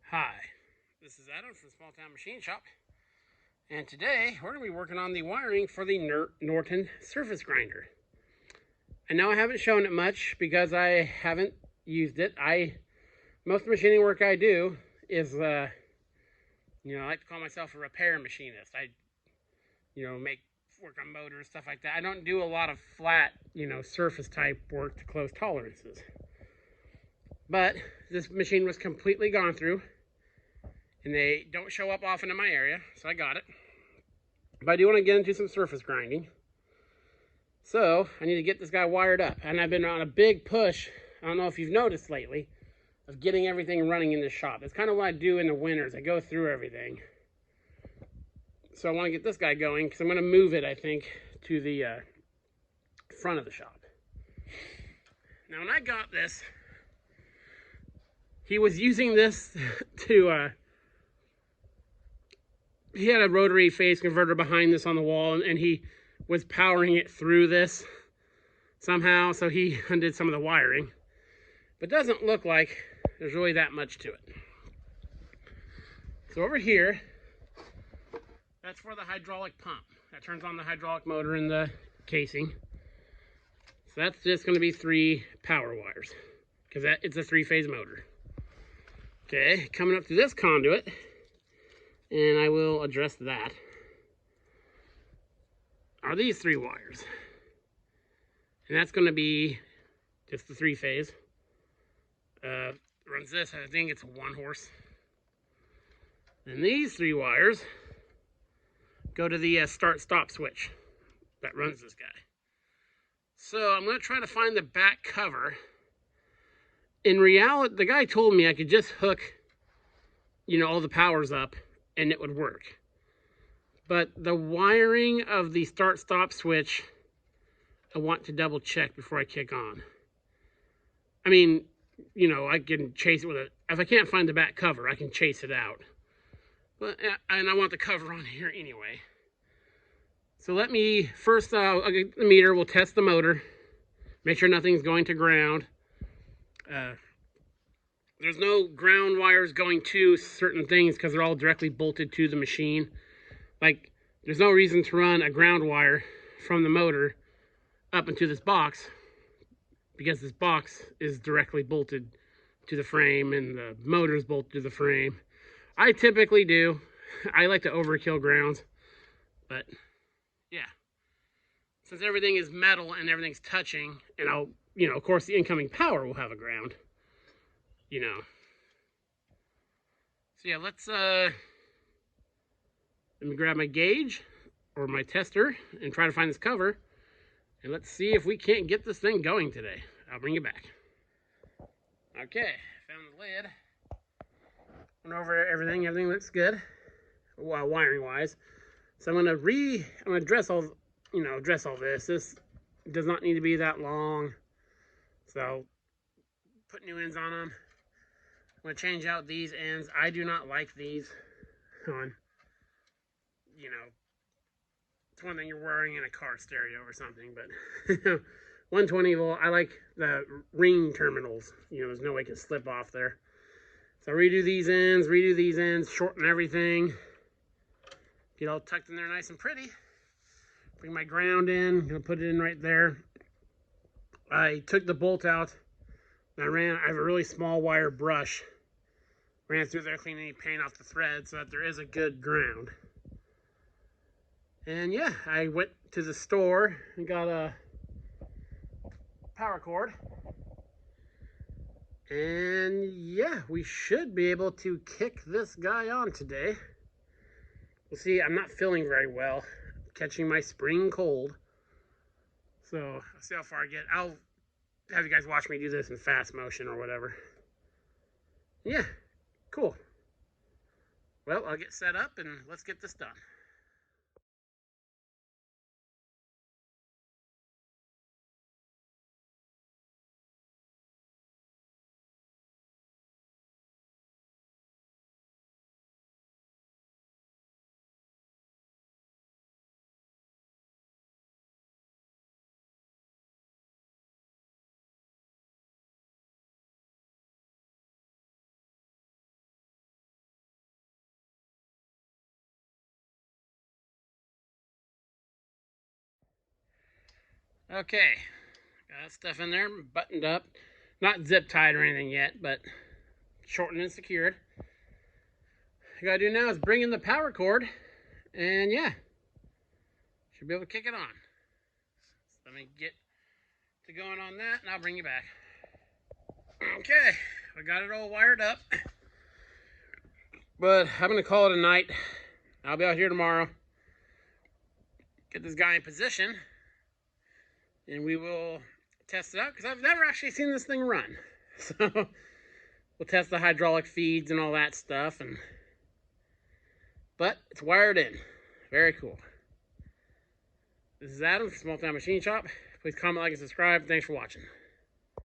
Hi, this is Adam from Small Town Machine Shop, and today we're going to be working on the wiring for the Norton surface grinder. I know I haven't shown it much because I haven't used it. Most of the machining work I do is, I like to call myself a repair machinist. I, make work on motors, stuff like that. I don't do a lot of flat, surface type work to close tolerances. But this machine was completely gone through, and they don't show up often in my area, so I got it. But I do want to get into some surface grinding. So I need to get this guy wired up. And I've been on a big push, I don't know if you've noticed lately, of getting everything running in the shop. It's kind of what I do in the winters. I go through everything. So I want to get this guy going because I'm going to move it, I think, to the front of the shop. Now when I got this, he was using this to... he had a rotary phase converter behind this on the wall, and he was powering it through this somehow, so he undid some of the wiring. But it doesn't look like there's really that much to it. So over here, that's for the hydraulic pump. That turns on the hydraulic motor in the casing. So that's just going to be 3 power wires, because it's a 3-phase motor. Okay, coming up through this conduit, and I will address that, are these 3 wires. And that's going to be just the 3-phase. Runs this, I think it's 1 horse. And these 3 wires go to the start-stop switch that runs this guy. So I'm going to try to find the back cover. In reality, the guy told me I could just hook, all the powers up and it would work. But the wiring of the start-stop switch, I want to double check before I kick on. I mean, I can chase it with a... If I can't find the back cover, I can chase it out. But, and I want the cover on here anyway. So let me, first I'll get the meter, we'll test the motor. Make sure nothing's going to ground. There's no ground wires going to certain things because they're all directly bolted to the machine. Like, there's no reason to run a ground wire from the motor up into this box, because this box is directly bolted to the frame and the motor is bolted to the frame. I typically do. I like to overkill grounds, but yeah. Since everything is metal and everything's touching, and I'll, of course the incoming power will have a ground, So yeah, let me grab my gauge or my tester and try to find this cover, and let's see if we can't get this thing going today. I'll bring it back. Okay, found the lid. Went over everything. Everything looks good, wiring wise. So I'm gonna address all this. This does not need to be that long. So put new ends on them. I'm gonna change out these ends. I do not like these on. It's one thing you're wearing in a car stereo or something, but 120 volt, I like the ring terminals. There's no way it can slip off there. So redo these ends, shorten everything. Get all tucked in there nice and pretty. Bring my ground in, gonna put it in right there. I took the bolt out. I have a really small wire brush. Ran through there, cleaning any paint off the thread so that there is a good ground. And yeah, I went to the store and got a power cord. And yeah, we should be able to kick this guy on today. We'll see, I'm not feeling very well. I'm catching my spring cold. So I'll see how far I get. I'll have you guys watch me do this in fast motion or whatever. Yeah, cool. Well, I'll get set up and let's get this done. Okay, got that stuff in there, buttoned up. Not zip tied or anything yet, but shortened and secured. All I gotta do now is bring in the power cord, and yeah, should be able to kick it on. So let me get to going on that, and I'll bring you back. Okay, I got it all wired up, but I'm gonna call it a night. I'll be out here tomorrow, get this guy in position, and we will test it out, because I've never actually seen this thing run. So we'll test the hydraulic feeds and all that stuff, but it's wired in. Very cool. This is Adam from Small Town Machine Shop. Please comment, like, and subscribe. Thanks for watching.